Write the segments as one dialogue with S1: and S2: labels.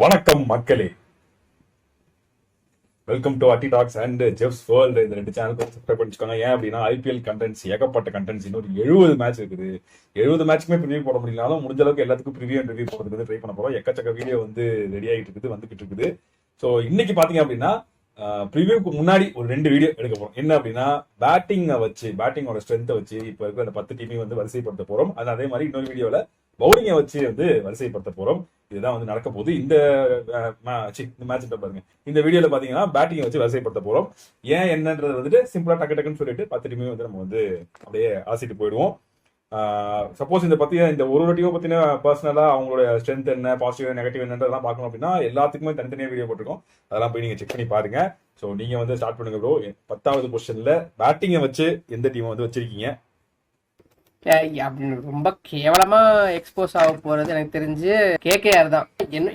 S1: வணக்கம் மக்களே, welcome to அட்டி டாக்ஸ் அண்ட் ஜெஃப்ஸ் வேர்ல்டு. இந்த ரெண்டு சேனலுக்கு சப்ஸ்கிரைப் பண்ணிச்சுக்கோங்க. ஏன் அப்படின்னா ஐபிஎல் கண்டென்ட்ஸ் ஏகப்பட்ட கண்டென்ட்ஸ், இன்னொரு 70 மேட்ச் இருக்குது. 70 மேட்ச்க்குமே ப்ரிவியூ போட முடியலனாலும் முடிஞ்ச அளவுக்கு எல்லாத்துக்கும் ப்ரிவியூ அண்ட் ரிவ்யூ போடுறதுக்கு ட்ரை பண்ண போறோம். எக்கச்சக்க வீடியோ வந்து ரெடி ஆகிட்டு இருக்குது, வந்துகிட்டு இருக்குது. ஸோ இன்னைக்கு பாத்தீங்க அப்படின்னா ப்ரிவியூக்கு முன்னாடி ஒரு 2 வீடியோ எடுக்க போறோம். என்ன அப்படின்னா பேட்டிங்கை வச்சு, பேட்டிங்கோட ஸ்ட்ரென்த்தை வச்சு இப்ப இருக்கிற அந்த 10 டீமையும் வந்து வரிசைப்படுத்த போறோம். அது அதே மாதிரி இன்னொரு வீடியோல பவுலிங்கை வச்சு வந்து வரிசைப்படுத்த போறோம். இதுதான் வந்து நடக்க போகுது. இந்த மேட்ச் பாருங்க. இந்த வீடியோல பாத்தீங்கன்னா பேட்டிங் வச்சு வரிசைப்படுத்த போறோம். ஏன் என்னன்றது வந்துட்டு சிம்பிளா டக்கு டக்குன்னு சொல்லிட்டு 10 டீமையும் வந்து நம்ம வந்து அப்படியே ஆசிட்டு போயிடுவோம். சப்போஸ் இந்த ஒரு டீமை பத்தின பர்சனலா அவங்களோட ஸ்ட்ரென்த் என்ன, பாசிட்டிவ் நெகட்டிவ் என்னன்றதெல்லாம் பார்க்கணும் அப்படின்னா எல்லாத்துக்குமே தனித்தனியா வீடியோ போட்டிருக்கோம். அதெல்லாம் போய் நீங்க செக் பண்ணி பாருங்க. ஸோ நீங்க வந்து ஸ்டார்ட் பண்ணுங்க ப்ரோ. 10வது பொசிஷன்ல பேட்டிங்கை வச்சு எந்த டீமை வந்து வச்சிருக்கீங்க?
S2: ரொம்ப கேவலமா எக்ஸ்போஸ் ஆக போறது எனக்கு தெரிஞ்சு கேகேஆர் தான்.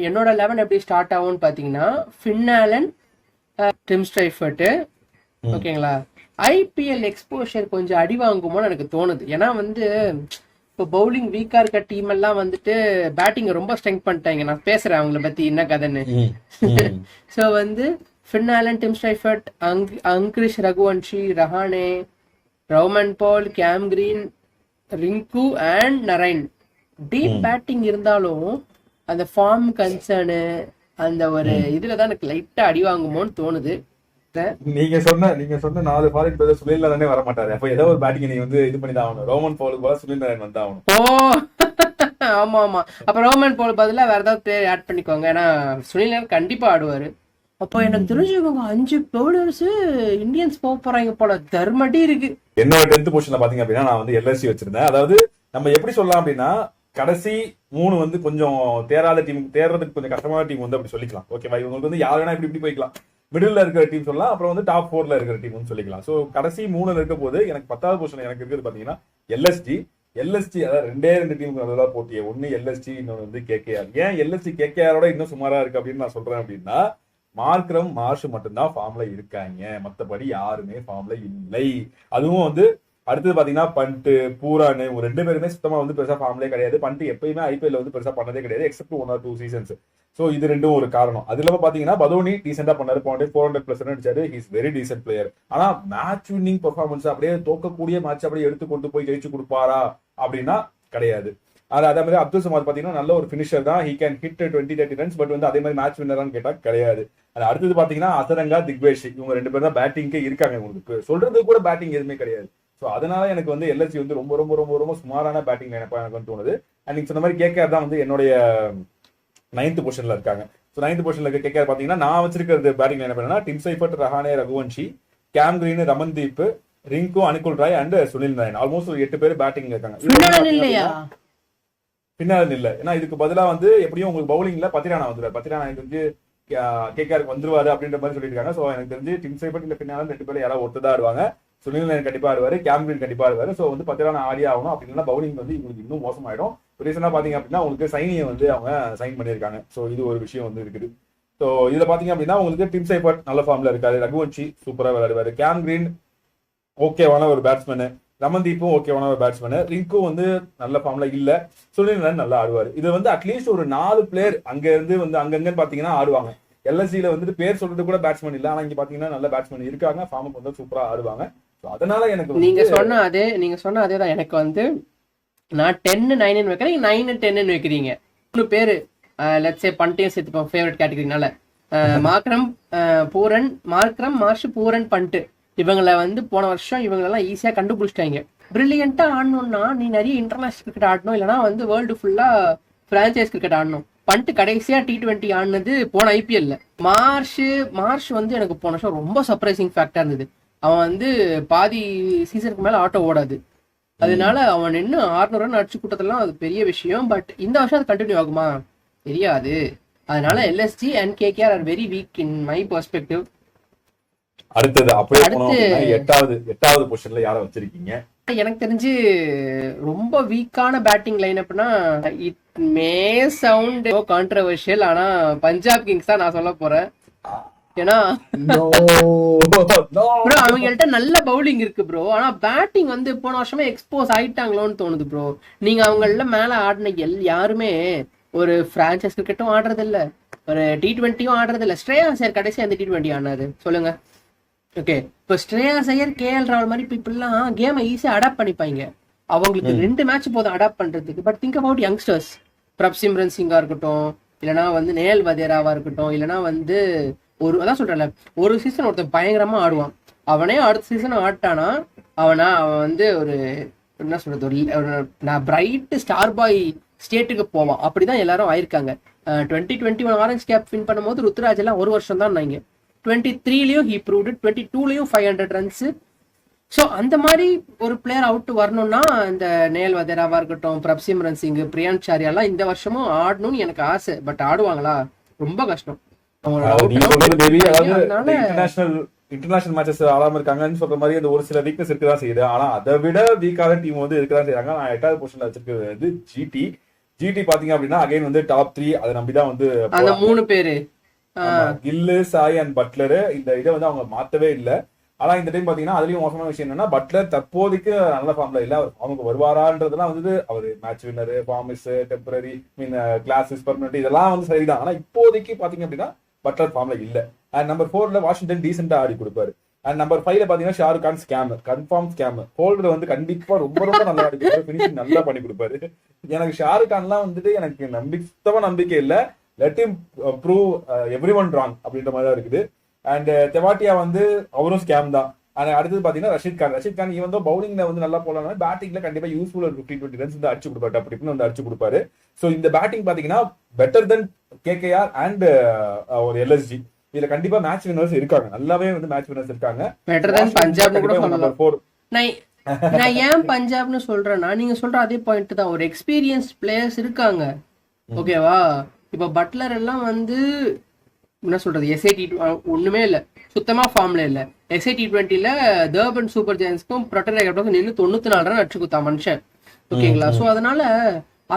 S2: என்னோட 11 எப்படி ஸ்டார்ட் ஆகும்னு பாத்தீங்கன்னா ஃபின் ஆலன், டிம் ஸ்ட்ரைஃபர்ட், ஓகேங்களா. ஐபிஎல் எக்ஸ்போஷர் கொஞ்சம் அடி வாங்குமோன்னு எனக்கு தோணுது. ஏன்னா வந்து இப்போ பவுலிங் வீக்கா இருக்க டீம் எல்லாம் வந்துட்டு பேட்டிங் ரொம்ப ஸ்ட்ரெங்க் பண்ணிட்டாங்க. நான் பேசுறேன் அவங்கள பத்தி என்ன கதைன்னு. ஸோ வந்து Finn Allen, Tim Seifert, Angkrish Raghuvanshi, Rahane, Rovman Powell, Cam Green, Rinku and Narine. Deep batting இருந்தாலும் அந்த ஃபார்ம் கன்சர்னு அந்த ஒரு இதுலதான் எனக்கு லைட்டா அடி வாங்குமோன்னு தோணுது.
S1: நீங்க சொன்ன 4 ஃபாரின் பிளேயர் சுனில் நாராயணே வர மாட்டாரு. அப்ப ஏதோ ஒரு பேட்டிங் நீங்க வந்து இது பண்ணி தான் ஆகணும். ரோமன் பவுலுக்கு பதிலா சுனில் நாராயண் வந்து ஆகணும்.
S2: ஓ ஆமா. அப்ப ரோமன் பவுல் பதிலா வேற ஏதாவது பிளேயர் ஆட் பண்ணிக்கோங்க. ஏன்னா சுனில் நாராயண் கண்டிப்பா ஆடுவாரு. அப்போ எனக்கு தெரிஞ்சவங்க 5 பவுலர்ஸ் இந்தியன்ஸ் போக போறாங்க போல. தர்மடி இருக்கு.
S1: என்னோட 10th பொசிஷன்ல பாத்தீங்க அப்படின்னா நான் வந்து எல்எஸ்சி வச்சிருந்தேன். அதாவது நம்ம எப்படி சொல்லலாம் அப்படின்னா கடைசி 3 வந்து கொஞ்சம் தேராத டீம், தேர்றதுக்கு கொஞ்சம் கஷ்டமான டீம் வந்து அப்படி சொல்லிக்கலாம். ஓகேவா? இவங்களுக்கு வந்து யார் வேணா இப்படி போய்க்கலாம். மிடில் இருக்கிற டீம் சொல்லலாம், அப்புறம் வந்து டாப் 4ல இருக்கிற டீம் சொல்லிக்கலாம். சோ கடைசி 3ல இருக்க போது எனக்கு 10வது பொசிஷன் எனக்கு இருக்கிறது பாத்தீங்கன்னா எல்எஸ்டி. அதாவது 2 டீமுக்கு நல்லதா போட்டியே. ஒன்னு எல்எஸ்டி, இன்னொன்று வந்து கேகேஆர். ஏன் எல்எஸ்டி கேகேஆரோட இன்னும் சுமாரா இருக்கு அப்படின்னு நான் சொல்றேன் அப்படின்னா மார்க்ரம், மார்ஷ் மட்டும்தான் ஃபார்ம்ல இருக்காங்க. மத்தபடி யாருமே ஃபார்ம்ல இல்லை. அதுவும் வந்து அடுத்தது பாத்தீங்கன்னா பண்ட், பூரான், 2 பேருமே சுத்தமா வந்து பெருசா ஃபார்ம்லே கிடையாது. பண்ட் எப்பயுமே ஐபிஎல் வந்து பெருசா பண்ணதே கிடையாது, எக்ஸப்ட் 1 or 2 சீசன்ஸ். சோ இது ரெண்டும் ஒரு காரணம். அது இல்லாம பாத்தீங்கன்னா பதோனி டீசெண்டா பண்ணாரு. 400+ ரன் அடிச்சாரு. He is very decent player. ஆனா மேட்ச் வின்னிங் பெர்ஃபார்மன்ஸ் அப்படியே தோக்கக்கூடிய மேட்ச் அப்படியே எடுத்து கொண்டு போய் ஜெயிச்சு கொடுப்பாரா அப்படின்னா கிடையாது. அதே மாதிரி அப்துல் சமாத் பாத்தீங்கன்னா நல்ல ஒரு பினிஷர் தான். He can hit 20-30 runs. But வந்து அதே மாதிரி மேட்ச் வின்னரான்னு கேட்டா கிடையாது. அடுத்தது பாத்தீங்கன்னா அசரங்கா, திக்வேஷ், இவங்க 2 பேரும் தான் பேட்டிங்கே இருக்காங்க. உங்களுக்கு சொல்றது கூட பேட்டிங் எதுவுமே கிடையாது. சோ அதனால எனக்கு வந்து எல்எஸ்சி வந்து ரொம்ப ரொம்ப ரொம்ப ரொம்ப சுமாரான பேட்டிங் எனக்கு வந்து தோணுது. அண்ட் நீங்க சொன்ன மாதிரி கேகேஆர் தான் வந்து என்னுடைய 9th பொசிஷன்ல இருக்காங்க. ஸோ 9th பொசிஷன்ல இருக்க கேகேஆர் பாத்தீங்கன்னா நான் வச்சிருக்கிறது பேட்டிங் என்ன பண்ணா Tim Seifert, Rahane, Raghuvanshi, Cam Green, Ramandeep, Rinku, Anukul Roy and Sunil Narine. Almost 8 பேர் பேட்டிங் இருக்காங்க. பின்னால இல்ல. ஏன்னா இதுக்கு பதிலா வந்து எப்படியும் உங்களுக்கு பவுலிங்ல பத்திரானா வந்துருவாரு. பத்திரானா எனக்கு வந்து கேகேஆருக்கு வந்துருவாரு அப்படின்ற மாதிரி சொல்லியிருக்காங்க. சோ எனக்கு தெரிஞ்சு டிம் சைஃபர்ட் இல்ல பின்னால 2 பேரும் யாராவது ஒருத்தர் ஆடுவாங்க. சுனில் நாராயண் கண்டிப்பா ஆடுவாரு, கேம் கிரீன் கண்டிப்பா ஆடுவாரு. சோ வந்து பத்திரானா ஆடி ஆகணும். அப்படின்னா பவுலிங் வந்து இவங்களுக்கு இன்னும் மோசமாயிடும். ரீசனா பாத்தீங்க அப்படின்னா உங்களுக்கு சைனியை வந்து அவங்க சைன் பண்ணிருக்காங்க. சோ இது ஒரு விஷயம் வந்து இருக்குது. சோ இதுல பாத்தீங்க அப்படின்னா உங்களுக்கு டிம் சைஃபர்ட் நல்ல ஃபார்ம்ல இருக்காரு, ரகுவன்ஷி சூப்பரா விளையாடுவாரு, கேம் கிரீன் ஓகேவான ஒரு பேட்ஸ்மேன், ரமன்தீப்பும் ஓகேவான ஒரு பேட்ஸ்மேன், ரிங்கு வந்து நல்ல ஃபார்ம்ல இல்ல, சுனில் நாராயண் நல்லா ஆடுவாரு. இது வந்து அட்லீஸ்ட் ஒரு 4 பிளேயர் அங்க இருந்து வந்து அங்கங்க பாத்தீங்கன்னா ஆடுவாங்க. எல்எஸ்சியில வந்துட்டு பேர் சொல்றது கூட பேட்ஸ்மேன் இல்ல, ஆனா இங்க பாத்தீங்கன்னா நல்ல பேட்ஸ்மேன் இருக்காங்க, ஃபார்முக்கு வந்து சூப்பரா ஆடுவாங்க. அதனால எனக்கு
S2: நீங்க சொன்ன அதேதான். எனக்கு வந்து நான் 10, 9 வைக்கிறேன், 9, 10 வைக்கிறீங்க. 3 பேரு லெட்ஸ் சே பண்டையும் சேர்த்துப்போம் ஃபேவரட் கேட்டகரினால. Markram, Pooran, Marsh, Pooran, Pant இவங்களை வந்து போன வருஷம் இவங்களெல்லாம் ஈஸியா கண்டுபிடிச்சிட்டாங்க. பிரில்லியண்டா ஆடணும்னா நீ நிறைய இன்டர்நேஷனல் கிரிக்கெட் ஆடணும், இல்லைன்னா வந்து வேர்ல்டு ஃபுல்லா பிரான்சைஸ் கிரிக்கெட் ஆடணும். பண்ட் கடைசியா T20 ஆடினது போன ஐபிஎல்ல. மார்ஷ் வந்து எனக்கு போன வருஷம் ரொம்ப சர்ப்ரைசிங் ஃபேக்டா இருந்தது. அவன் வந்து பாதி சீசனுக்கு மேல ஆட்டோ ஓடாது. அதனால அவன் இன்னும் 600 ரன் அடிச்சு கூட்டத்தெல்லாம் அது பெரிய விஷயம். பட் இந்த வருஷம் அது கண்டினியூ ஆகுமா தெரியாது. அதனால LSG and KKR are very weak in my perspective.
S1: அடுத்தது அப்படியே 8வது பொசிஷன்ல யாரை வச்சிருக்கீங்க?
S2: எனக்கு தெரிஞ்சு ரொம்ப வீக்கான பேட்டிங் லைன் அப்னா இட் மே சவுண்ட் கான்ட்ரோவர்ஷியல், ஆனா பஞ்சாப் கிங்ஸ் தான் நான் சொல்ல போறேன். ஏன்னா ப்ரோ அவங்கள்ட்ட நல்ல பவுலிங் இருக்கு ப்ரோ. ஆனா பேட்டிங் வந்து போன வருஷமே எக்ஸ்போஸ் ஆயிட்டாங்களோன்னு தோணுது ப்ரோ. நீங்க அவங்கள மேல ஆடின யாருமே ஒரு பிரான்சைஸ் கிரிக்கெட்டும் ஆடுறது இல்ல, ஒரு T20யும் ஆடுறது இல்ல. ஸ்ரேயாஸ் ஐயர் கடைசி அந்த T20 ஆனாரு சொல்லுங்க. ஓகே, இப்போ ஸ்ரேயாஸ் ஐயர், KL ராகுல் மாதிரி பீப்புள்லாம் கேமை ஈஸியா அடாப்ட் பண்ணிப்பாங்க. அவங்களுக்கு 2 மேட்ச் போதும் அடாப்ட் பண்றதுக்கு. But think about youngsters, Prabhsimran சிங்கா இருக்கட்டும், இல்லைனா வந்து நேயல் வதேராவா இருக்கட்டும், இல்லைனா வந்து அதான் சொல்றேன்ல, ஒரு சீசன் ஒருத்தன் பயங்கரமா ஆடுவான், அவனே அடுத்த சீசன் ஆட்டானா அவன் வந்து ஒரு என்ன சொல்றது, நான் பிரைட் ஸ்டார் பாய் ஸ்டேட்டுக்கு போவான். அப்படிதான் எல்லாரும் ஆயிருக்காங்க. 2021 ஆரஞ்ச் கேப் வின் பண்ணும்போது ருத்ராஜ் எல்லாம் 1 வருஷம் தான் நாங்க. 23லயும் ஹீ ப்ரூவ்ட், 22லயும் 500 ரன்ஸ். ஸோ அந்த மாதிரி ஒரு பிளேயர் அவுட் வரணும்னா இந்த நேயல் வதேராவா இருக்கட்டும், பிரப்சிம்ரன் சிங், பிரியான்க் சாரியாலாம் இந்த வருஷமும் ஆடணும்னு எனக்கு ஆசை. பட் ஆடுவாங்களா? ரொம்ப கஷ்டம்.
S1: இன்டர்நேஷனல் மேட்சஸ் ஆடாம இருக்காங்கன்னு சொல்ற மாதிரி அந்த ஒரு சில வீக்னஸ் இருக்குதான் செய்யுது. ஆனா அதை விட வீக்கான டீம் வந்து இருக்கதான் செய்யறாங்க. நான் 8வது பொசிஷன்ல வச்சிருக்கிறது ஜிடி பாத்தீங்க அப்படின்னா அகைன் வந்து டாப் 3 அதை நம்பிதான் வந்து
S2: அந்த 3 பேரு
S1: கில்லு, சாய் அண்ட் பட்லரு இந்த இதை வந்து அவங்க மாத்தவே இல்லை. ஆனா இந்த டைம் பாத்தீங்கன்னா அதுலயும் மோசமான விஷயம் என்னன்னா, பட்லர் தற்போதைக்கு நல்ல ஃபார்ம்ல இல்ல. அவர் அவங்க வருவாரான்றதுலாம் வந்து அவர் மேட்ச் வின்னரு, ஃபார்மிஸ், டெம்பரரி மீன் கிளாஸஸ், பர்மனன்ட் இதெல்லாம் வந்து சரிதான். ஆனா இப்போதைக்கு பாத்தீங்க அப்படின்னா பட்லர் ஃபார்ம்ல இல்ல. அண்ட் நம்பர் 4ல வாஷிங்டன் டீசெண்டா ஆடி கொடுப்பாரு. அண்ட் நம்பர் 5ல பாத்தீங்கன்னா Shahrukh Khan scam, confirm scam. Holder வந்து கண்டிப்பா ரொம்ப ரொம்ப நல்லா ஆடி கொடுப்பாரு, பினிஷிங் நல்லா பண்ணி கொடுப்பாரு. எனக்கு ஷாருக் கான்லாம் வந்துட்டு எனக்கு நம்பிக்கை இல்ல. Let him prove everyone wrong அப்படின்ற மாதிரி தான் இருக்குது. அண்ட் தெவாட்டியா வந்து அவரும் ஸ்கேம் தான். அண்ட் அடுத்தது பாத்தீங்கன்னா ரஷீத் கான் இவன் தான் பவுலிங்ல வந்து நல்லா போலாம், பேட்டிங்ல கண்டிப்பா யூஸ்ஃபுல் ஒரு 15-20 ரன்ஸ் வந்து அடிச்சு கொடுப்பாரு, அப்படி வந்து அடிச்சு கொடுப்பாரு. சோ இந்த பேட்டிங் பாத்தீங்கன்னா பெட்டர் தென் KKR அண்ட் ஒரு LSG. இதுல கண்டிப்பா மேட்ச் வின்னர்ஸ் இருக்காங்க, நல்லாவே வந்து மேட்ச் வின்னர்ஸ் இருக்காங்க.
S2: பெட்டர் தென் பஞ்சாப்னு கூட சொல்லலாம். நான் ஏன் பஞ்சாப்னு சொல்றேன்னா, நீங்க சொல்ற அதே பாயிண்ட் தான். ஒரு எக்ஸ்பீரியன்ஸ் பிளேயர்ஸ் இருக்காங்க, ஓகேவா? இப்ப பட்லர் எல்லாம் வந்து என்ன சொல்றது, SIT ஒண்ணுமே இல்ல, சுத்தமா ஃபார்ம்ல இல்ல. SIT20ல தர்பன் சூப்பர் ஜெயன்ஸ்க்கும் ப்ரொட்டர் நின்று 94 ரன் அடிச்சு கொடுத்தா மனுஷன், ஓகேங்களா? சோ அதனால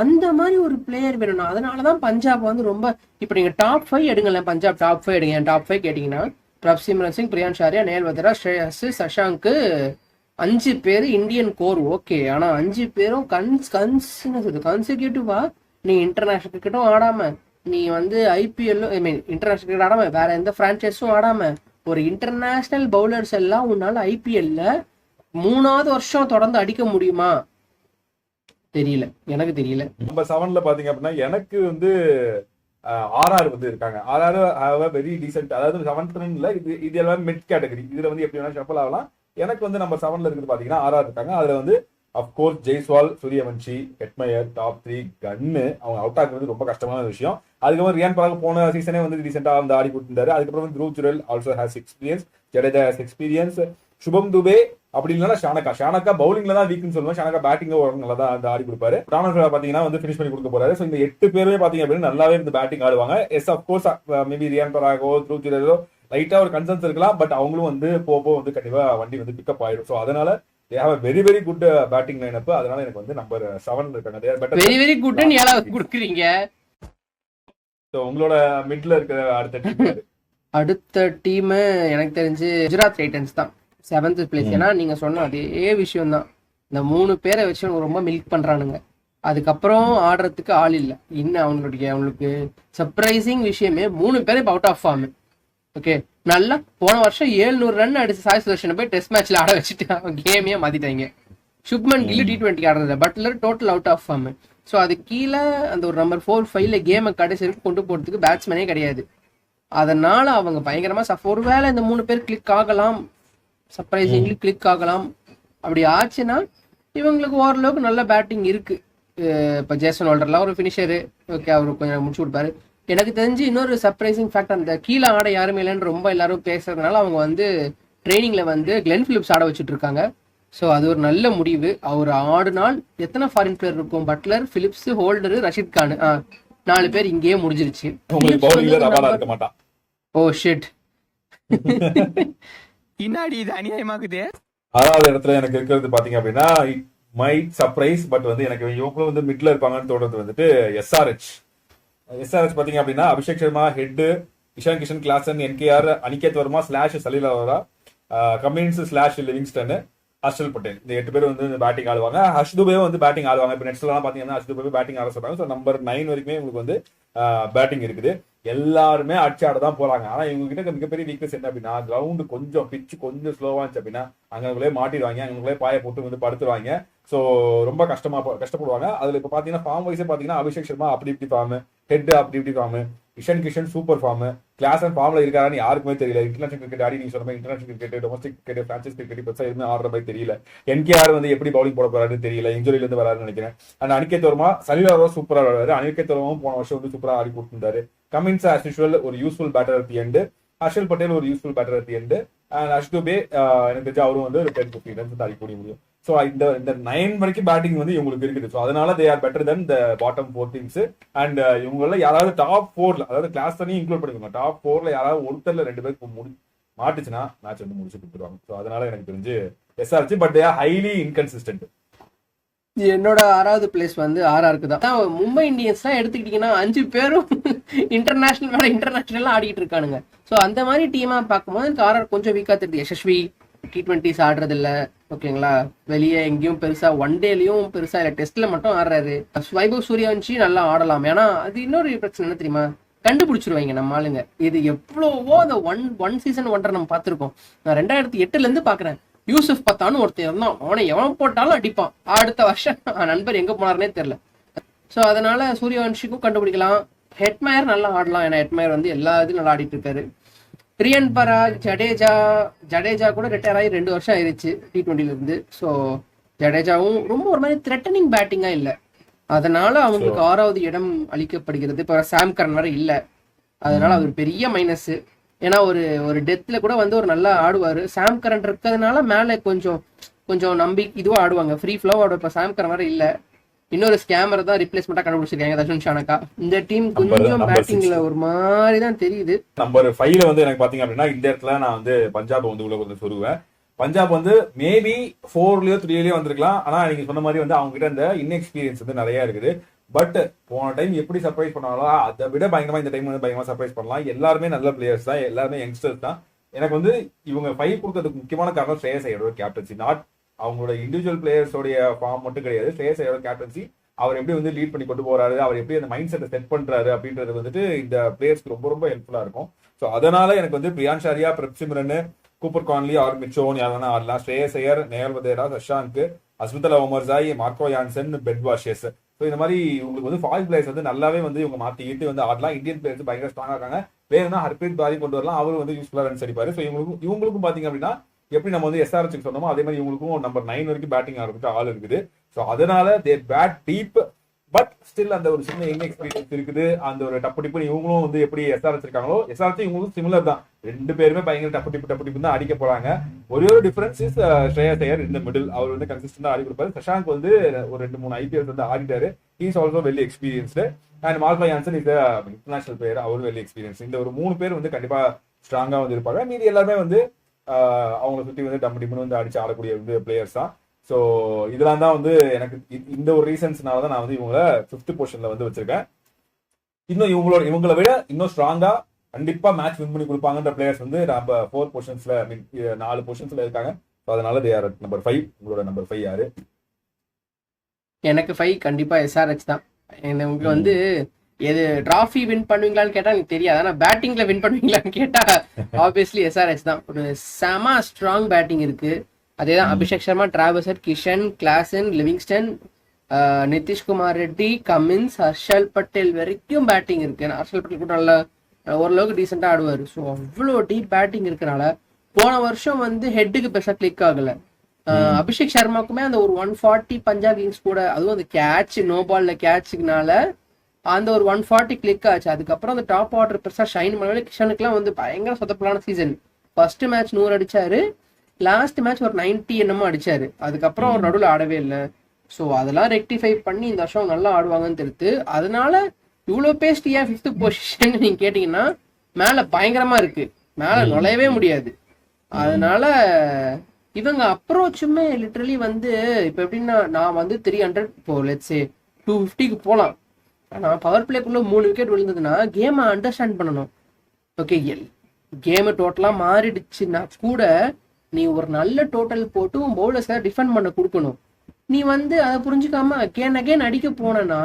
S2: அந்த மாதிரி ஒரு பிளேயர் வேணும். அதனாலதான் பஞ்சாப் வந்து ரொம்ப, இப்ப நீங்க டாப் 5 எடுங்களேன், பஞ்சாப் டாப் 5 எடுங்க. டாப் 5 கேட்டீங்கன்னா பிரப்சிம்ரன் சிங், பிரியான்க் சாரியா, நேயல் வதேரா, ஸ்ரேயஸ், சஷாங்க், 5 பேரு இந்தியன் கோர், ஓகே. ஆனா 5 பேரும் கன்சிக்யூட்டிவா நீ இன்டர்நேஷனல் கிரிக்கெட்டும் ஆடாம, நீ வந்து IPL இன்டர்நேஷனல் கிரிக்கெட் ஆடாம, வேற எந்த பிரான்ச்சைஸும் ஆடாம, ஒரு இன்டர்நேஷனல் பவுலர்ஸ் எல்லாம் உன்னால IPLல 3வது வருஷம் தொடர்ந்து அடிக்க முடியுமா? தெரியல, எனக்கு தெரியல.
S1: நம்பர் 7ல பாத்தீங்க அப்படின்னா எனக்கு வந்து RR வந்து இருக்காங்க. RR ஹேவ் வெரி டீசென்ட், அதாவது 7th ரன்ல இது எல்லாம் மிட் கேட்டகரி, இதுல வந்து எப்படி வேணா ஷஃபிள் ஆகலாம். எனக்கு வந்து நம்பர் 7ல இருக்குது பாத்தீங்கன்னா RR இருக்காங்க. அதுல வந்து of course Jaiswal, Suryavanshi, Hetmyer top 3 கன்னு. அவங்க அவுட் ஆகுறது ரொம்ப கஷ்டமான விஷயம். அதுக்கப்புறம் ரியான் பராக் போன சீசனே வந்து ரீசெண்டா வந்து ஆடி கொடுத்திருந்தாரு. அதுக்கப்புறம் வந்து Dhruv Jurel also has experience, Jadeja has experience, Shubham Dube, அப்படி இல்லைன்னா ஷானக்கா பவுலிங்ல தான் வீக்னு சொல்லுவேன், ஷானக்கா பேட்டிங்ல ஒரு நல்லா தான் அந்த ஆடி கொடுப்பாரு. ராமன் பாத்தீங்கன்னா வந்து பினிஷ் பண்ணி கொடுக்க போறாரு. ஸோ இந்த 8 பேருமே பாத்தீங்க அப்படின்னு நல்லாவே இந்த பேட்டிங் ஆடுவாங்க. எஸ் அப்கோர்ஸ் மேபி ரியான் பராகோ, த்ரூ ஜுரலோ லைட்டா ஒரு கன்சர்ன்ஸ் இருக்கலாம். பட் அவங்களும் வந்து போக வந்து கண்டிப்பா வண்டி வந்து பிக்கப் ஆயிடும். ஸோ அதனால they have a very very good batting lineup. அதனால எனக்கு வந்து நம்பர் 7 இருக்காங்க. they are better
S2: very very good ன்னு யாராவது குடுக்குறீங்க.
S1: சோ உங்களோட மிட்ல இருக்க அடுத்த
S2: டீம் எனக்கு தெரிஞ்சு குஜராத் டைட்டன்ஸ் தான் 7th பிளேஸ். ஏன்னா நீங்க சொன்ன அதே விஷயம் தான், இந்த 3 பேரை வச்சு ரொம்ப மில்க் பண்றானுங்க. அதுக்கப்புறம் ஆடுறதுக்கு ஆள் இல்லை. இன்னும் அவங்களுக்கு சர்ப்ரைசிங் விஷயமே 3 பேரை அவுட் ஆஃப் ஃபார்ம். ஓகே, நல்லா போன வருஷம் 700 ரன் அடிச்சு சாய் சுதர்ஷனை போய் டெஸ்ட் மேட்ச்ல ஆட வச்சுட்டு அவங்க கேமையே மாத்திட்டாங்க. சுப்மன் கில் T20 ஆடுறது, Buttler total out of form. So அது கீழே அந்த ஒரு நம்பர் 4-5ல கேமை கடைசி வரைக்கும் கொண்டு போறதுக்கு பேட்ஸ்மேனே கிடையாது. அதனால அவங்க பயங்கரமா ஒருவேளை இந்த 3 பேர் கிளிக் ஆகலாம், சர்ப்ரைசிங்லி கிளிக் ஆகலாம். அப்படி ஆச்சுன்னா இவங்களுக்கு ஓரளவுக்கு நல்ல பேட்டிங் இருக்கு. இப்போ ஜேசன் ஹோல்டர்லாம் ஒரு ஃபினிஷரு, ஓகே, அவரு கொஞ்சம் முடிச்சு கொடுப்பாரு. எனக்கு தெரிஞ்சு இன்னொரு சர்ப்ரைசிங் ஃபேக்ட், அந்த கீழே ஆட யாருமே இல்லைன்னு ரொம்ப எல்லாரும் பேசுறதுனால அவங்க வந்து ட்ரைனிங்ல வந்து கிளென் பிலிப்ஸ் ஆட வச்சுட்டு இருக்காங்க. ஸோ அது ஒரு நல்ல முடிவு. அவர் ஆடுனால் எத்தனை ஃபாரின் பிளேயர் இருக்கும்? Butler, Phillips, Holder, Rashid Khan, 4 பேர் இங்கேயே முடிஞ்சிருச்சு. ஓ ஷிட்,
S3: இன்னாடி இது அநியாயமாக்குது.
S1: 6வது இடத்துல எனக்கு இருக்கிறது பாத்தீங்க அப்படின்னா மைட் சர்ப்ரைஸ், பட் வந்து எனக்கு இவங்களும் வந்து மிட்ல இருப்பாங்கன்னு தோன்றது வந்துட்டு SRH பாத்தீங்க அப்படின்னா Abhishek Sharma Head, Ishan Kishan, Klaasen, NKR, Aniket Varma slash Salil Arora, Cummins slash Livingstone, Harshal Patel, இந்த 8 பேர் வந்து பேட்டிங் ஆடுவாங்க. ஹர்ஷ் துபே வந்து பேட்டிங் ஆடுவாங்க. இப்போ நெட்ஸ்லாம் பாத்தீங்கன்னா ஹர்ஷ் துபே பேட்டிங் ஆட சொல்றாங்க. ஸோ நம்பர் 9 வரைக்குமே உங்களுக்கு வந்து பேட்டிங் இருக்குது. எல்லாருமே அடிச்சு ஆட தான் போறாங்க. ஆனா இவங்க கிட்ட மிகப்பெரிய வீக்னஸ் என்ன அப்படின்னா, கிரவுண்ட் கொஞ்சம் பிச்சு கொஞ்சம் ஸ்லோவா இருந்துச்சு அப்படின்னா அங்கங்களே மாட்டிடுவாங்க, அங்கங்களே பாய போட்டு வந்து படுத்துருவாங்க. சோ ரொம்ப கஷ்டப்படுவாங்க. அதுல இப்ப பாத்தீங்கன்னா ஃபார்ம் வைஸே பாத்தீங்கன்னா அபிஷேக் சர்மா அப்படி இப்படி ஃபார்ம், ஹெட் அப்படி இப்படி form, Ishan Kishan super form, class and ஃபார்ம்ல இருக்காருன்னு யாருக்குமே தெரியல. இன்டர்நேஷனல் கிரிக்கெட் ஆடி நீங்க சொன்ன மாதிரி international cricket, domestic cricket, franchise cricket பெருசா எதுவுமே ஆடுற மாதிரி தெரியல. என்கேஆர் வந்து எப்படி பவுலிங் போட போறாருன்னு தெரியல, இன்ஜுரியில இருந்து வராருன்னு நினைக்கிறேன். அண்ட் அனிகேத் வர்மா சலீலா சூப்பரா ஆடுவாரு. அனிகேத் வர்மாவும் போன வருஷம் வந்து சூப்பரா ஆடி கொடுத்திருந்தாரு. கமின்ஸ் ஆஸ் யூசுவல் ஒரு useful batter at the end, Harshal Patel ஒரு useful batter at the end, and அஷ்துபே எனக்கு தெரிஞ்சு அவரும் வந்து ஒரு 10-15 ரன்ஸ் தாடி கூடிய முடியும். ஸோ இந்த 9 வரைக்கும் பேட்டிங் வந்து இவங்களுக்கு இருக்குது. ஸோ அதனால they are better then the bottom 4 teams. And இவங்கள யாராவது டாப் 4ல, அதாவது கிளாஸ் தனியும் இன்க்ளூட் பண்ணிக்கோங்க, டாப் 4ல யாராவது ஒருத்தர்ல 2 பேருக்கு மாட்டுச்சுன்னா மேட்ச் வந்து முடிச்சு கொடுத்துருவாங்க. ஸோ அதனால எனக்கு தெரிஞ்சு SRC, but they are highly inconsistent.
S2: என்னோட 6வது பிளேஸ் வந்து ஆர்ஆருக்கு தான். மும்பை இந்தியன்ஸ்லாம் எடுத்துக்கிட்டீங்கன்னா 5 பேரும் இன்டர்நேஷனல் ஆடிட்டு இருக்கானுங்க. ஸோ அந்த மாதிரி டீமா பார்க்கும்போது எனக்கு ஆர்ஆர் கொஞ்சம் வீக்கா தெரியுது. யசஸ்வி T20s ஆடுறது இல்ல, ஓகேங்களா, வெளியே எங்கேயும் பெருசா ஒன் டேலயும் பெருசா இல்ல, டெஸ்ட்ல மட்டும் ஆடுறாரு. வைபவ் சூரியவன்ஷி நல்லா ஆடலாம். ஏன்னா அது இன்னொரு பிரச்சனை என்ன தெரியுமா, கண்டுபிடிச்சிருவாங்க நம்ம ஆளுங்க. இது எவ்வளவோ அந்த ஒன் சீசன் ஒன்றரை நம்ம பார்த்திருக்கோம். நான் 2008ல இருந்து பாக்குறேன். யூசுப் பத்தான்னு ஒருத்தர் இருந்தான், அவனை எவன் போட்டாலும் அடிப்பான். அடுத்த வருஷம் நண்பர் எங்க போனாருன்னே தெரியல. ஸோ அதனால சூரியவன்ஷிக்கும் கண்டுபிடிக்கலாம். ஹெட்மயர் நல்லா ஆடலாம், ஏன்னா ஹெட்மயர் வந்து எல்லா இதுவும் நல்லா ஆடிட்டு இருக்காரு. ரியன் பராக், ஜடேஜா கூட ரிட்டையர் ஆகி 2 வருஷம் ஆயிடுச்சு T20ல இருந்து. ஸோ ஜடேஜாவும் ரொம்ப ஒரு மாதிரி த்ரெட்டனிங் பேட்டிங்கா இல்லை, அதனால அவங்களுக்கு 6வது இடம் அளிக்கப்படுகிறது. இப்போ சாம் கரன் வேற இல்லை, அதனால அது ஒரு பெரிய மைனஸ். ஏன்னா ஒரு டெத்ல கூட வந்து ஒரு நல்லா ஆடுவாரு. சாம் கரன் இருக்கிறதுனால மேலே கொஞ்சம் நம்பி இதுவா ஆடுவாங்க, ஃப்ரீ ஃப்ளோ ஆடுவாங்க. இப்போ சாம் கரன் வேற இல்லை, இன்னொரு ஸ்கேமர் தான் ரிப்ளேஸ்மெண்டா கண்டுபிடிச்சிருக்காங்க, தர்ஷன் ஷானக்கா. இந்த டீம் கொஞ்சம் பேட்டிங்ல ஒரு மாதிரி தான் தெரியுது.
S1: நம்பர் 5ல வந்து எனக்கு பாத்தீங்க அப்படின்னா இந்த இடத்துல நான் வந்து பஞ்சாப் வந்து உள்ள கொஞ்சம் சொல்லுவேன். பஞ்சாப் வந்து மேபி 4லயோ 3லயோ வந்திருக்கலாம். ஆனா நீங்க சொன்ன மாதிரி வந்து அவங்க கிட்ட இந்த இன்எக்ஸ்பீரியன்ஸ் வந்து நிறைய இருக்குது. பட் போன டைம் எப்படி சர்ப்ரைஸ் பண்ணாங்களோ அதை விட பயங்கரமா இந்த டைம் வந்து பயங்கரமா சர்ப்ரைஸ் பண்ணலாம். எல்லாருமே நல்ல பிளேயர்ஸ் தான், எல்லாருமே யங்ஸ்டர்ஸ் தான். எனக்கு வந்து இவங்க 5 கொடுத்ததுக்கு முக்கியமான காரணம் ஸ்ரேயஸ் ஐயரோட கேப்டன்சி. நாட் அவங்களோட இண்டிவிஜுவல் பிளேயர்ஸோடைய ஃபார்ம் மட்டும் கிடையாது, ஸ்ரேயஸ் ஐயரோட கேப்டன்சி. அவர் எப்படி வந்து லீட் பண்ணி கொண்டு போறாரு, அவர் எப்படி அந்த மைண்ட் செட்டை செட் பண்றாரு அப்படின்றது வந்துட்டு இந்த பிளேயர்ஸ்க்கு ரொம்ப ரொம்ப ஹெல்ப்ஃபுல்லா இருக்கும். ஸோ அதனால எனக்கு வந்து Priyansh Arya, Prabhsimran, Cooper Connolly, or Mitch Owen யாருன்னா ஆடலாம். ஸ்ரேயஸ் ஐயர், நேயல் வதேரா, சஷாங்க், அஸ்மிதலா ஒமர்சாய், மார்க்கோ யான்சன், பெட் வாஷஸ். ஸோ இந்த மாதிரி உங்களுக்கு வந்து ஃபாரின் பிளேயர்ஸ் வந்து நல்லாவே வந்து இவங்க மாற்றிக்கிட்டு வந்து ஆடலாம். இந்தியன் பிளேயர்ஸ் பயங்கர ஸ்ட்ராங்கா இருக்காங்க. வேணும்னா ஹர்ப்ரீத் பாரி கொண்டு வரலாம், அவரு வந்து யூஸ்ஃபுல்லா ரன்ஸ் அடிப்பாரு. ஸோ இவங்களுக்கும் பாத்தீங்க அப்படின்னா எப்படி நம்ம வந்து எஸ்ஆர்எச் சொன்னோமோ அதே மாதிரி இவங்களுக்கும் நம்பர் 9 வரைக்கும் பேட்டிங் ஆடுறதுக்கு ஆள் இருக்குது. ஸோ அதனால தேர் பேட் டீப், பட் ஸ்டில் அந்த ஒரு சின்ன எக்ஸ்பீரியன்ஸ் இருக்குது. அந்த ஒரு டப்பு டிப்பு இவங்களும் வந்து எப்படி எஸ்ஆர்எச் இருக்காங்களோ எஸ்ஆர்எச் இவங்களுக்கும் சிமிலர் தான். 2 பேருமே பயங்கர டப்பு டிப்பு தான் அடிக்க போறாங்க. ஒரே ஒரு டிஃபரன்ஸ் இஸ் ஸ்ரேயஸ் ஐயர் இந்த மிடில், அவர் வந்து கன்சிஸ்டன்டா ஆடி கொடுப்பாரு. சஷாங்க் வந்து ஒரு 2-3 IPL வந்து ஆடிட்டாரு. He is also very experienced. And Marco Jansen is international player, அவரும் வெரி எக்ஸ்பீரியன்ஸ். இந்த ஒரு 3 பேர் வந்து கண்டிப்பா ஸ்ட்ராங்கா வந்து இருப்பாங்க. மீதி எல்லாமே வந்து அவங்களை சுற்றி வந்து டம் டிம்னு வந்து அடிச்சு ஆடக்கூடிய வந்து பிளேயர்ஸ் தான். ஸோ இதெல்லாம் தான் வந்து எனக்கு இந்த ஒரு ரீசன்ஸ்னால தான் நான் வந்து இவங்களை 5th பொசிஷன்ல வந்து வச்சிருக்கேன். இன்னும் இவங்களை விட இன்னும் ஸ்ட்ராங்கா கண்டிப்பா மேட்ச் வின் பண்ணி கொடுப்பாங்கன்ற பிளேயர்ஸ் வந்து நம்ம 4 பொசிஷன்ஸ்ல 4 பொசிஷன்ஸ்ல இருக்காங்க. ஸோ அதனால தே ஆர் நம்பர் 5. உங்களோட நம்பர் 5 யாரு?
S2: எனக்கு 5 கண்டிப்பா எஸ்ஆர்எச் தான். உங்களுக்கு வந்து எது டிராஃபி வின் பண்ணுவீங்களான்னு கேட்டா எனக்கு தெரியாது, ஆனா பேட்டிங்ல வின் பண்ணுவீங்களான்னு கேட்டா ஆப்வியஸ்லி எஸ்ஆர்எச் தான். ஒரு செம ஸ்ட்ராங் பேட்டிங் இருக்கு. அதேதான் அபிஷேக் சர்மா, டிராவர்சர், Kishan, Klaasen, Livingstone, Nitish Kumar Reddy, Cummins, Harshal Patel வரைக்கும் பேட்டிங் இருக்கு. ஹர்ஷல் பட்டேல் கூட நல்லா ஓரளவுக்கு டீசெண்டா ஆடுவார். ஸோ அவ்வளோ டீப் பேட்டிங் இருக்கனால போன வருஷம் வந்து ஹெட்டுக்கு பெருசா கிளிக் ஆகல. அபிஷேக் சர்மாக்குமே அந்த ஒரு 140 பஞ்சாப் கிங்ஸ் கூட, அதுவும் அந்த கேட்ச் நோ பால்ல கேட்சுக்குனால அந்த ஒரு 140 கிளிக் ஆச்சு. அதுக்கப்புறம் அந்த டாப் ஆர்டர் பெருசா ஷைன் பண்ணவே. கிஷனுக்குலாம் வந்து பயங்கர சொதப்பலான சீசன். ஃபர்ஸ்ட் மேட்ச் 100 அடிச்சாரு, லாஸ்ட் மேட்ச் ஒரு 90 என்னமோ அடிச்சாரு. அதுக்கப்புறம் ஒரு நடுவில் ஆடவே இல்லை. ஸோ அதெல்லாம் ரெக்டிஃபை பண்ணி இந்த வருஷம் நல்லா ஆடுவாங்கன்னு தெரியுது. அதனால இவ்வளோ பேஸ்ட் ஏன் 5th பொசிஷன் நீங்க கேட்டீங்கன்னா மேல பயங்கரமா இருக்கு, மேல நுழையவே முடியாது. அதனால இவங்க அப்ரோச்சுமே லிட்டரலி வந்து இப்போ எப்படின்னா, நான் வந்து 300 இப்போ லெட்ஸ் 250க்கு போகலாம். ஆனால் பவர் பிளேக்குள்ள 3 விக்கெட் விழுந்ததுன்னா கேமை அண்டர்ஸ்டாண்ட் பண்ணணும். ஓகே, கேமு டோட்டலாக மாறிடுச்சுன்னா கூட நீ ஒரு நல்ல டோட்டல் போட்டு உன் பவுலர்ஸ்க்காக டிஃபெண்ட் பண்ண கொடுக்கணும். நீ வந்து அதை புரிஞ்சுக்காம அகேன் அடிக்க போனேன்னா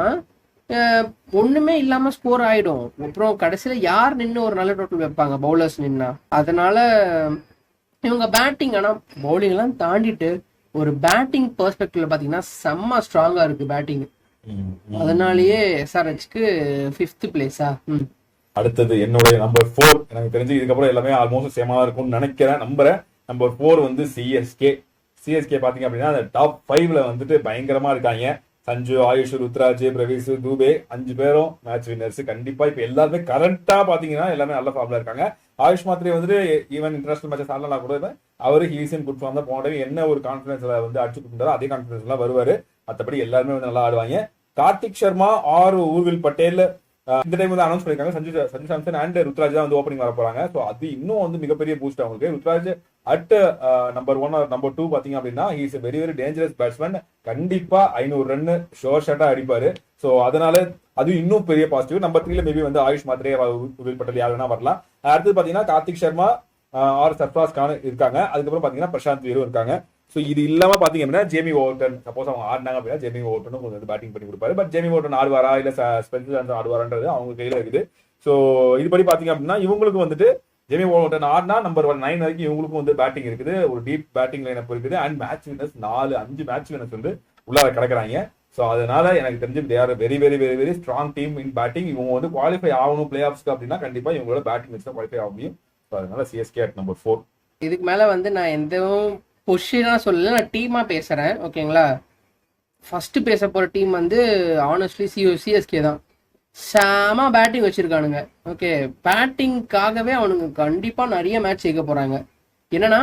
S2: ஒண்ணுமே இல்லாம ஸ்கோர் ஆயிடும். அப்புறம் கடைசியில யார் நின்று ஒரு நல்ல டோட்டல் வைப்பாங்க? பவுலர்ஸ் நின்னா. அதனால இவங்க பேட்டிங், ஆனா பவுலிங் எல்லாம் தாண்டிட்டு ஒரு பேட்டிங் பெர்ஸ்பெக்டிவ்ல பாத்தீங்கன்னா செம்ம ஸ்ட்ராங்கா இருக்கு பேட்டிங். அதனாலயே SRHக்கு 5th பிளேஸா.
S1: அடுத்தது என்னுடைய நம்பர் 4. எனக்கு தெரிஞ்சு இதுக்கப்புறம் எல்லாமே ஆல்மோஸ்ட் சேமா இருக்கும்னு நினைக்கிறேன், நம்புறேன். நம்பர் 4 வந்து சிஎஸ்கே பாத்தீங்க அப்படின்னா அந்த டாப் 5ல வந்துட்டு பயங்கரமா இருக்காங்க. சஞ்சு, ஆயுஷ், ருத்ராஜ், பிரவீஸ், தூபே 5 பேரும் மேட்ச் வின்னர்ஸ். கண்டிப்பா இப்ப எல்லாருமே கரண்டா பாத்தீங்கன்னா எல்லாமே நல்ல ஃபார்ம்ல இருக்காங்க. ஆயுஷ் மாத்திரை வந்துட்டு ஈவன் இன்டர்நேஷனல் மேட்சஸ் ஆடலாம் கூட அவரு ஹீஸ் இன் குட் ஃபார்ம் தான். போன டைம் என்ன ஒரு கான்பிடன்ஸ்ல வந்து அடிச்சு கொடுத்தாரோ அதே கான்பிடன்ஸ்ல வருவாரு. மற்றபடி எல்லாருமே வந்து நல்லா ஆடுவாங்க. கார்த்திக் சர்மா ஆர் ஊர்வில் பட்டேல் இந்த டைம் வந்து அனௌன்ஸ் பண்ணிருக்காங்க. சஞ்சு சாம்சன் அண்ட் ருத்ராஜ் தான் வந்து ஓப்பனிங் வர போறாங்க. சோ அது இன்னும் வந்து மிகப்பெரிய பூஸ்ட் அவங்களுக்கு. Ruturaj at number 1 or number 2 பாத்தீங்க அப்படின்னா he is very very dangerous batsman. கண்டிப்பா 500 ரன் ஷோர் ஷாட்டா அடிப்பாரு. சோ அதனால அது இன்னும் பெரிய பாசிட்டிவ். நம்பர் 3ல மேபி வந்து ஆயுஷ் மாத்திரே, ஊர்வில் பட்டேல் யார் வேணா வரலாம். அடுத்தது பாத்தீங்கன்னா கார்த்திக் சர்மா ஆர் சர்ஃப்ராஸ் கான் இருக்காங்க. அதுக்கப்புறம் பாத்தீங்கன்னா பிரசாந்த் வீரும் இருக்காங்க. சோ இது இல்லாம பாத்தீங்க அப்படின்னா ஜேமி ஓவர்டன், சப்போஸ் அவங்க ஆடினாங்க அப்படின்னா ஜேமி ஓவர்டனும் கொஞ்சம் பேட்டிங் பண்ணி கொடுப்பாரு. பட் ஜேமி ஓவர்டன் ஆடுவாரா இல்ல ஸ்பென்சர் ஜான்சன் ஆடுவாரான்றது அவங்க கையில இருக்குது. சோ இதுபடி பாத்தீங்க அப்படின்னா இவங்களுக்கு வந்துட்டு ஜேமி ஓவர்டன் ஆடினா நம்பர் 9 வரைக்கும் இவங்களுக்கும் வந்து பேட்டிங் இருக்குது. ஒரு டீப் பேட்டிங் லைனப் இருக்குது. And match winners 4-5 match winners வந்து உள்ளார கிடக்குறாங்க. சோ அதனால எனக்கு தெரிஞ்சு they are very very very very strong team in batting. இவங்க வந்து குவாலிஃபை ஆகணும் பிளே ஆஃப்ஸ்க்கு அப்படின்னா கண்டிப்பா இவங்களோட பேட்டிங் வச்சு தான் குவாலிஃபை ஆக முடியும். ஸோ அதனால சிஎஸ்கே அட் நம்பர் 4.
S2: இதுக்கு மேல வந்து நான் எந்த பொசிஷனா சொல்லல, நான் டீமா பேசுறேன். ஓகேங்களா? ஃபர்ஸ்ட் பேச போற டீம் வந்து ஆனஸ்ட்லி சிஎஸ்கே தான். செம பேட்டிங் வச்சிருக்கானுங்க. ஓகே, பேட்டிங்காகவே அவனுங்க கண்டிப்பா நிறைய மேட்ச் ஜெயிக்க போறாங்க. என்னன்னா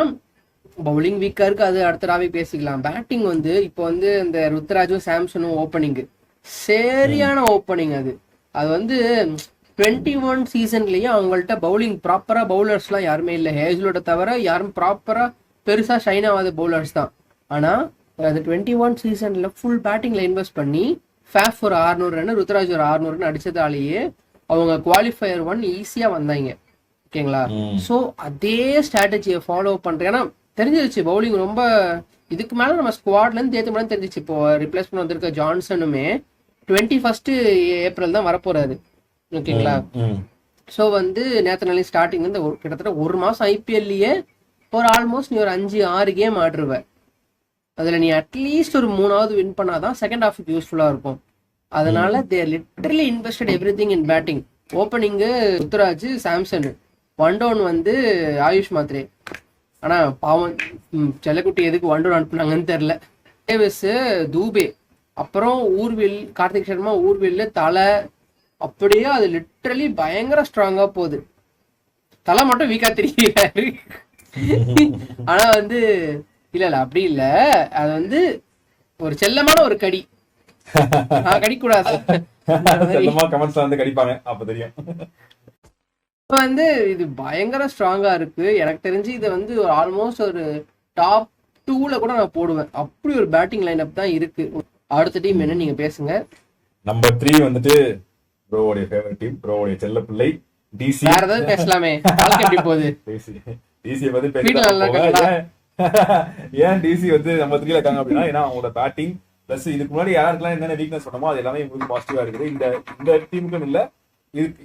S2: பவுலிங் வீக்கா இருக்கு, அது அடுத்த ராவே பேசிக்கலாம். பேட்டிங் வந்து இப்போ வந்து இந்த ருத்ராஜும் சாம்சனும் ஓப்பனிங் சரியான ஓப்பனிங். அது வந்து 21 சீசன்லயே அவங்கள்ட்ட பவுலிங் ப்ராப்பரா பவுலர்ஸ்லாம் யாருமே இல்லை. ஹேஸ்லோட தவிர யாரும் ப்ராப்பரா பெருசா ஷைன் ஆகாத பவுலர்ஸ் தான். ஆனா அந்த 21 சீசன்ல ஃபுல் பேட்டிங்ல இன்வெஸ்ட் பண்ணி ஃபேஃப் ஒரு 600 ரன், ருத்ராஜ் ஒரு 600 ரன் அடிச்சதாலேயே அவங்க குவாலிஃபயர் 1 ஈஸியா வந்தாங்க. ஓகேங்களா? ஸோ அதே ஸ்ட்ராட்டஜியை ஃபாலோ பண்றேன். ஏன்னா தெரிஞ்சிருச்சு பவுலிங் ரொம்ப இதுக்கு மேல நம்ம ஸ்குவாட்ல இருந்து தேர்த்து மேலே தெரிஞ்சிச்சு. இப்போ ரிப்ளேஸ் பண்ண வந்திருக்க ஜான்சனுமே 21 ஏப்ரல் தான் வரப்போறாரு. ஓகேங்களா? ஸோ வந்து நேற்று நாளைக்கு ஸ்டார்டிங் வந்து கிட்டத்தட்ட 1 மாசம் ஐபிஎல்லையே ஒரு ஆல்மோஸ்ட் நீ ஒரு 5-6 கேம் ஆடுருவ. அதுல நீ அட்லீஸ்ட் ஒரு 3வது வின் பண்ணாதான் செகண்ட் ஹாஃப்க்கு யூஸ்ஃபுல்லா இருக்கும். அதனால they literally invested everything in batting. Opening Ruturaj, Samson, 1 down வந்து ஆயுஷ் மாத்திரே. ஆனா பாவம் செல்லக்குட்டி எதுக்கு 1 டவுன் அனுப்புனாங்கன்னு தெரியல. டேவிஸ், தூபே, அப்புறம் ஊர்வில், கார்த்திக் சர்மா, ஊர்வில், தலை, அப்படியே அது லிட்டரலி பயங்கர ஸ்ட்ராங்கா போகுது. தலை மட்டும் வீக்கா தெரிகிறாரு. ஆனா வந்து இல்ல அப்படி இல்ல, அது வந்து ஒரு செல்லமான ஒரு கடி. நான் கடிக்கூடாது.
S1: கமெண்ட்ஸ்ல வந்து கடிப்பாங்க, அப்ப தெரியும்.
S2: வந்து இது பயங்கர ஸ்ட்ராங்கா இருக்கு. எனக்கு தெரிஞ்சு இதை வந்து ஆல்மோஸ்ட் ஒரு டாப் 2ல கூட நான் போடுவேன். அப்படி ஒரு பேட்டிங் லைனப் தான் இருக்கு. அடுத்த டீம் என்ன நீங்க பேசுங்க.
S1: நம்பர் 3 வந்துட்டு ப்ரோவோட ஃபேவரட் டீம், ப்ரோவோட செல்ல பிள்ளை டிசி.
S2: வேற ஏதாவது பேசலாமே, வாழ்க்கை எப்படி போகுது?
S1: டிசி வந்து பேசலாம். ஏன் டிசி வந்து நம்பர் 3ல இருக்காங்க அப்படின்னா ஏன்னா அவங்களோட பேட்டிங் பிளஸ் இதுக்கு முன்னாடி யாருக்கெல்லாம் என்னென்ன வீக்னஸ் சொன்னமோ அது எல்லாமே இவங்களுக்கு பாசிட்டிவா இருக்குது. இந்த டீமுக்கும் இல்ல,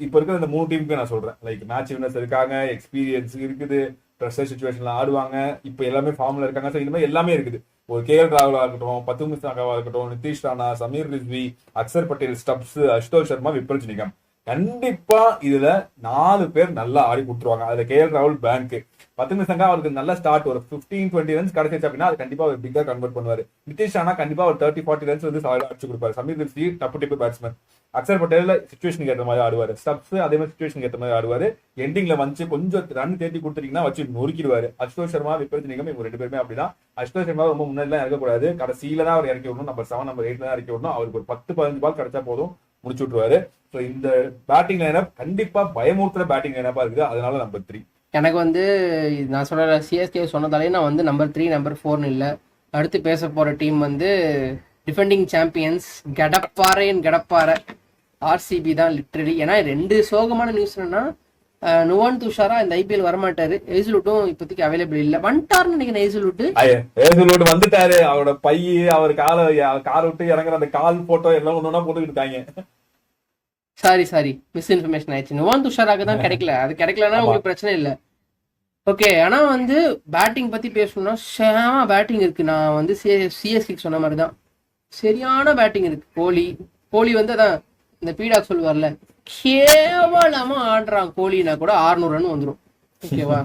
S1: இப்ப இருக்கிற இந்த 3 டீமுக்கு நான் சொல்றேன். லைக் மேட்ச் வின்னர்ஸ் இருக்காங்க, எக்ஸ்பீரியன்ஸ் இருக்குது, ப்ரெஷர் சிச்சுவேஷன்ல ஆடுவாங்க, இப்ப எல்லாமே ஃபார்ம்ல இருக்காங்க. ஸோ இந்த மாதிரி எல்லாமே இருக்குது. ஒரு கேஎல் ராகுலா இருக்கட்டும், பத்துமிஸ் நாகாவா இருக்கட்டும், நிதிஷ் ராணா, சமீர் ரிஸ்வி, அக்சர் பட்டேல், ஸ்டப்ஸ், அசுதோஷ் சர்மா, விப்ரஜ் நிகம், கண்டிப்பா இதுல 4 பேர் நல்லா ஆடி கொடுத்துருவாங்க. அதுல கேஎல் ராகுல் பேங்க், பத்துமிஸ் சங்கா அவருக்கு நல்ல ஸ்டார்ட் ஒரு 15-20 ரன்ஸ் கிடைச்சிச்சு அப்படின்னா அது கண்டிப்பா ஒரு பிக்கா கன்வெர்ட் பண்ணுவாரு. நிதிஷ் ராணா கண்டிப்பா ஒரு 30-40 ரன்ஸ் வந்து அடிச்சு கொடுப்பாரு. சமீர் ரிஸ்வி டப்பு டிப்பு பேட்ஸ்மேன். அக்சர் பட்டேல் சிச்சுவேஷனுக்கு ஏற்ற மாதிரி ஆடுவாரு. ஸ்டப்ஸ் அதே மாதிரி சிச்சுவேஷனுக்கு ஏற்ற மாதிரி ஆடுவாரு. எண்டிங்ல வந்து கொஞ்சம் ரன் தேடி கொடுத்துட்டீங்கன்னா வச்சு நொறுக்கிடுவாரு. அசுதோஷ் சர்மா, விப்ரஜ் நிகம் இவங்க 2 பேருமே அப்படிதான். அசுதோஷ் சர்மா ரொம்ப முன்னாடிலாம் இறக்கக்கூடாது, கடைசியில தான் அவர் இறக்கி விடணும். நம்பர் 7 நம்பர் 8 தான் இறக்கி விடணும். அவருக்கு ஒரு 10-15 பால் கிடைச்சா போதும், முடிச்சு விட்டுருவாரு. ஸோ இந்த பேட்டிங் லைனப் கண்டிப்பா பயமுறுத்துற பேட்டிங் லைனப்பா இருக்குது. அதனால நம்பர் 3.
S2: எனக்கு வந்து நான் சொல்ற சிஎஸ்கே சொன்னதாலே நான் வந்து நம்பர் 3 நம்பர் 4 இல்லை. அடுத்து பேச போற டீம் வந்து டிஃபெண்டிங் சாம்பியன்ஸ் கடப்பாறை ஆர்சிபி தான் லிட்டரலி. ஏன்னா 2 சோகமான நியூஸ் என்னன்னா நுவான் துஷாரா இந்த ஐபிஎல் வரமாட்டாரு. ஏசுலுட்டும் இப்போதைக்கு அவைலபிள் இல்ல. வந்துட்டாருன்னு நினைக்கிறேன்.
S1: ஏசுலுட் வந்துட்டாரு. அவரோட பைய அவர் காரை விட்டு இறங்குற அந்த கால் போட்டோ எல்லாம் ஒண்ணு போட்டுக்கிட்டு இருக்காங்க.
S2: சாரி மிஸ் இன்ஃபர்மேஷன் ஆயிடுச்சு. நுவான் துஷாராக்கு தான் கிடைக்கல, அது கிடைக்கலன்னா
S1: ஆமா.
S2: உங்களுக்கு பிரச்சனை இல்லை. ஓகே, ஆனா வந்து பேட்டிங் பத்தி பேசணும்னா சேமா பேட்டிங் இருக்கு. நான் வந்து சிஎஸ்கே சொன்ன மாதிரி தான் சரியான பேட்டிங் இருக்கு. கோலி வந்து அதான் இந்த பீடாக் சொல்லுவார்ல, கேவலமா ஆடுறான் கோலினா கூட 600 ரன் வந்துடும். ஓகேவா,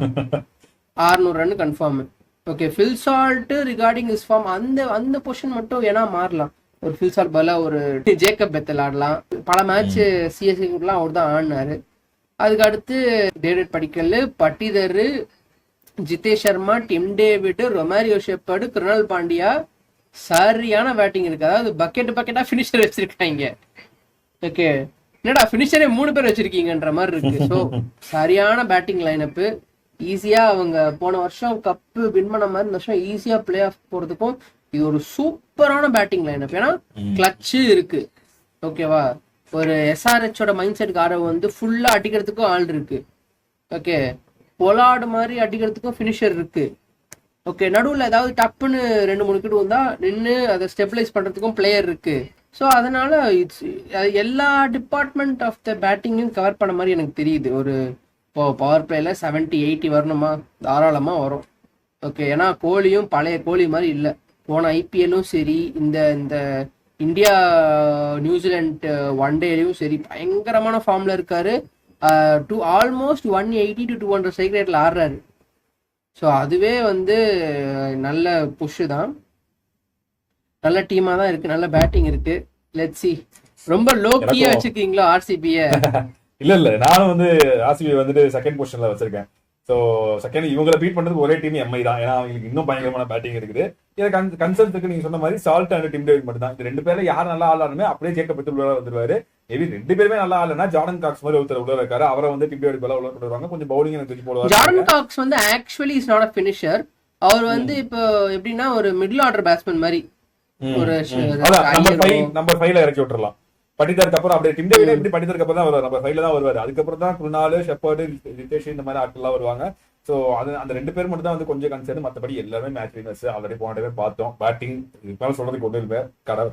S2: 600 run confirm. Okay, Phil Salt regarding is form அந்த பொசிஷன் மட்டும் வேணா மாறலாம். ஒரு ஃபில் சால்ட் பதிலா ஒரு ஜேக்கப் பெத்தல் ஆடலாம். பல மேட்ச் சிஎஸ்கே கூடலாம் அவர் தான் ஆடினாரு. அதுக்கு அடுத்து David Padikkal, Patidar, Jitesh Sharma, Tim David, Romario Shepherd, Krunal Pandya, சரியான பேட்டிங் இருக்கு. அதாவது பக்கெட்டா ஃபினிஷர் வச்சிருக்காங்க. ஓகே, என்னடா ஃபினிஷரே 3 பேர் வச்சிருக்கீங்கன்ற மாதிரி இருக்கு. ஸோ சரியான பேட்டிங் லைனப்பு. ஈஸியா அவங்க போன வருஷம் கப்பு வின் பண்ண மாதிரி இந்த வருஷம் ஈஸியா பிளே ஆஃப் போறதுக்கும் இது ஒரு சூப்பரான பேட்டிங் லைனப். ஏன்னா கிளச்சு இருக்கு. ஓகேவா, ஒரு SRHோட மைண்ட் செட்டுக்கு ஆட வந்து ஃபுல்லா அடிக்கிறதுக்கும் ஆள் இருக்கு. ஓகே, பொலாடு மாதிரி அடிக்கிறதுக்கும் ஃபினிஷர் இருக்கு. ஓகே, நடுவில் ஏதாவது டப்புன்னு 2-3 விக்கெட் வந்தா நின்று அதை ஸ்டெபிலைஸ் பண்றதுக்கும் பிளேயர் இருக்கு. ஸோ அதனால எல்லா டிபார்ட்மெண்ட் ஆஃப் த பேட்டிங்கும் கவர் பண்ண மாதிரி எனக்கு தெரியுது. ஒரு இப்போ பவர் பிளேல 70-80 வரணுமா, தாராளமா வரும். ஓகே, ஏன்னா கோலியும் பழைய கோலி மாதிரி இல்லை. போன ஐபிஎல்லும் சரி, இந்த இந்தியா நியூசிலாந்து ஒன் டேலையும் சரி பயங்கரமான ஃபார்ம்ல இருக்காரு. ஆல்மோஸ்ட் 180 to 200 ஸ்ட்ரைக் ரேட்ல ஆடுறாரு. ஸோ அதுவே வந்து நல்ல புஷ் தான். நல்ல டீமா தான் இருக்கு, நல்ல பேட்டிங் இருக்கு. Let's see. ரொம்ப லோ கீயா வச்சிருக்கீங்களா ஆர்சிபிய?
S1: இல்ல நானும் வந்து ஆர்சிபி வந்துட்டு செகண்ட் பொசிஷன்ல வச்சிருக்கேன். ஸோ செகண்ட் இவங்களை பீட் பண்றதுக்கு ஒரே டீம் எம்ஐ தான். ஏன்னா அவங்களுக்கு இன்னும் பயங்கரமான பேட்டிங் இருக்குது. இதை கன்சர்ன்ஸ் இருக்கு. நீங்க சொன்ன மாதிரி சால்ட் அண்ட் டிம் டேவிட் மட்டும் தான். இந்த 2 பேர்ல யார் நல்லா ஆடலாமே அப்படியே ஜேக்கப் பெத்தல் உள்ள வந்துருவாரு. மேபி 2 பேருமே நல்லா ஆடலன்னா ஜார்டன் காக்ஸ் மாதிரி ஒருத்தர் உள்ள இருக்காரு, அவரை வந்து டிம் டேவிட் உள்ள கொண்டு வருவாங்க. கொஞ்சம் பவுலிங் எனக்கு தூக்கி போடுவாங்க.
S2: ஜார்டன் காக்ஸ் வந்து actually is not a finisher. அவர் வந்து இப்போ எப்படின்னா ஒரு மிடில் ஆர்டர் பேட்ஸ்மேன் மாதிரி. ஒரு
S1: நம்பர் 5ல இறக்கி விட்டுறலாம். படித்ததுக்கு அப்புறம் அப்படியே டிம் டேவிட் எப்படி படித்ததுக்கு அப்புறம் தான் வருவார், நம்பர் 5ல தான் வருவாரு. அதுக்கப்புறம் தான் குருணால், ஷெப்பர்டு, ரிதேஷ் இந்த மாதிரி ஆட்கள் எல்லாம் வருவாங்க. ஸோ அந்த 2 பேர் மட்டும் தான் வந்து கொஞ்சம் கன்சர்ன். மற்றபடி எல்லாருமே மேட்ச் வினர்ஸ். ஆல்ரெடி போன பார்த்தோம். பேட்டிங் இதுக்கு சொல்றதுக்கு ஒன்றும் இல்லை.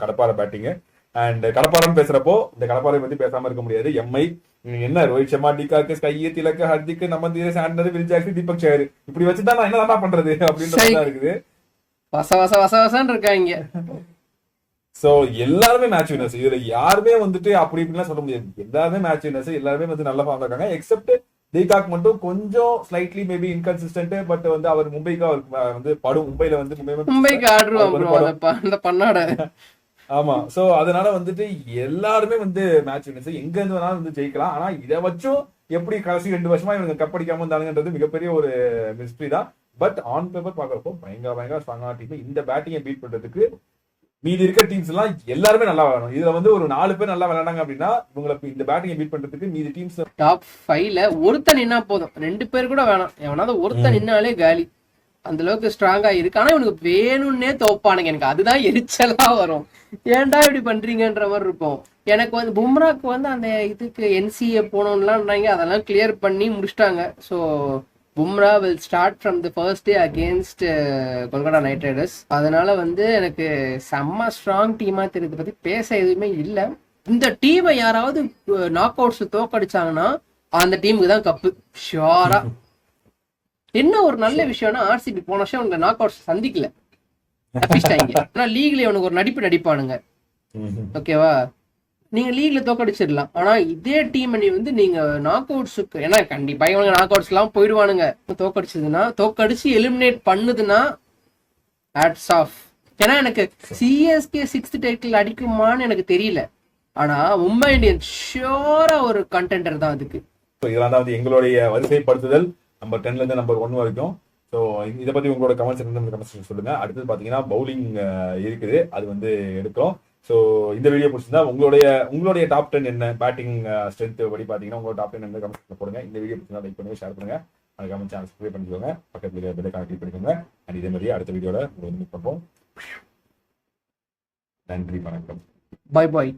S1: கடப்பார பேட்டிங் அண்ட் கடப்பாரம் பேசுறப்போ இந்த கடப்பாரை பத்தி பேசாம இருக்க முடியாது. எம்ஐ என்ன Rohit Sharma, de Kock, SKY, Tilak, Hardik, Naman Dhir, Santner, Will Jackson, Deepak Chahar இப்படி வச்சுதான் நான் என்ன பண்றது அப்படின்றதா இருக்குது.
S2: வசவசன்னு இருக்காங்க.
S1: சோ எல்லாருமே மேட்ச் வினர்ஸ். இதுல யாருமே வந்துட்டு அப்படி இப்படிலாம் சொல்ல முடியாது. எல்லாருமே மேட்ச் வினர்ஸ். எல்லாருமே வந்து நல்ல ஃபார்ம்ல இருக்காங்க. எக்ஸப்ட் டிகாக் மட்டும் கொஞ்சம் ஸ்லைட்லி மேபி இன்கன்சிஸ்டன்ட். பட் வந்து அவர் மும்பைக்கு வந்து படும். மும்பைல வந்து
S2: மும்பைக்கு ஆடுவாங்க பண்ணாட.
S1: ஆமா, சோ அதனால வந்துட்டு எல்லாருமே வந்து மேட்ச் வினர்ஸ். எங்க இருந்து வேணாலும் வந்து ஜெயிக்கலாம். ஆனா இதை வச்சும் எப்படி கடைசி 2 வருஷமா இவங்க கப் அடிக்காம இருந்தாலுங்கிறது மிகப்பெரிய ஒரு மிஸ்ட்ரி தான். பட் ஆன் பேப்பர் பாக்குறப்போ பயங்கர ஸ்ட்ராங்கான டீம். இந்த பேட்டிங்கை பீட் பண்றதுக்கு மீதி இருக்க டீம்ஸ் எல்லாம் எல்லாருமே நல்லா விளையாடணும். இதுல வந்து ஒரு 4 பேர் நல்லா விளையாடாங்க அப்படின்னா இவங்களுக்கு இந்த பேட்டிங்கை பீட் பண்றதுக்கு மீதி டீம்ஸ்
S2: டாப் 5ல ஒருத்தன் நின்னா போதும். 2 பேர் கூட வேணாம். எவனாவது ஒருத்தன் நின்னாலே காலி. அந்த அளவுக்கு ஸ்ட்ராங்கா இருக்கு. ஆனா இவனுக்கு வேணும்னே தோப்பானுங்க. எனக்கு அதுதான் எரிச்சலா வரும். ஏன்டா இப்படி பண்றீங்கன்ற மாதிரி இருக்கும். எனக்கு வந்து பும்ராக்கு வந்து அந்த இதுக்கு NCA போனோம்லாம்ன்றாங்க. அதெல்லாம் கிளியர் பண்ணி முடிச்சிட்டாங்க. So Bumrah will start from the first day against Kolkata night Riders. அதனால வந்து எனக்கு செம்ம ஸ்ட்ராங் டீமா தெரியுது. பத்தி பேச எதுவுமே இல்லை. இந்த டீமை யாராவது நாக் அவுட்ஸ் தோக்கடிச்சாங்கன்னா அந்த டீமுக்கு தான் கப்பு ஷியோரா. என்ன ஒரு நல்ல விஷயம்னா ஆர்சிபி போன வருஷம் உங்க நாக் அவுட்ஸ் சந்திக்கல, தப்பிச்சிட்டாங்க. ஆனா லீக்ல இவனுக்கு ஒரு நடிப்பானுங்க. ஓகேவா, நீங்க லீக்ல தோக்கடிச்சிடலாம். ஆனா இதே டீம் நீ வந்து நீங்க நாக் அவுட்ஸுக்கு, ஏன்னா கண்டிப்பா இவங்க நாக் அவுட்ஸ் எல்லாம் போயிடுவானுங்க. தோக்கடிச்சு எலிமினேட் பண்ணுதுன்னா ஹேட்ஸ் ஆஃப். ஏன்னா எனக்கு சிஎஸ்கே 6th டைட்டில் அடிக்குமான்னு எனக்கு தெரியல. ஆனா மும்பை இந்தியன்ஸ் ஷியோரா ஒரு கண்டெண்டர் தான் அதுக்கு.
S1: இதெல்லாம் தான் வந்து எங்களுடைய வரிசைப்படுத்துதல் நம்பர் 10ல இருந்து நம்பர் 1 வரைக்கும். ஸோ இதை பத்தி உங்களோட கமெண்ட்ஸ் சொல்லுங்க. அடுத்தது பாத்தீங்கன்னா பவுலிங் இருக்குது, அது வந்து எடுக்கிறோம். ஸோ இந்த வீடியோ பிடிச்சிருந்தா உங்களுடைய டாப் 10 என்ன பேட்டிங் ஸ்ட்ரென்த் படி பாத்தீங்கன்னா உங்களோட டாப் 10 என்ன கமெண்ட்ஸ் போடுங்க. இந்த வீடியோ பிடிச்சிருந்தா லைக் பண்ணுங்க, ஷேர் பண்ணுங்க, அதுக்காக சேனல் சப்ஸ்கிரைப் பண்ணிக்கோங்க, பக்கத்துல பெல் ஐகானை கிளிக் பண்ணிக்கோங்க. அண்ட் இதே மாதிரி அடுத்த வீடியோல மீட் பண்ணுவோம். நன்றி, வணக்கம்,
S2: பை பாய்.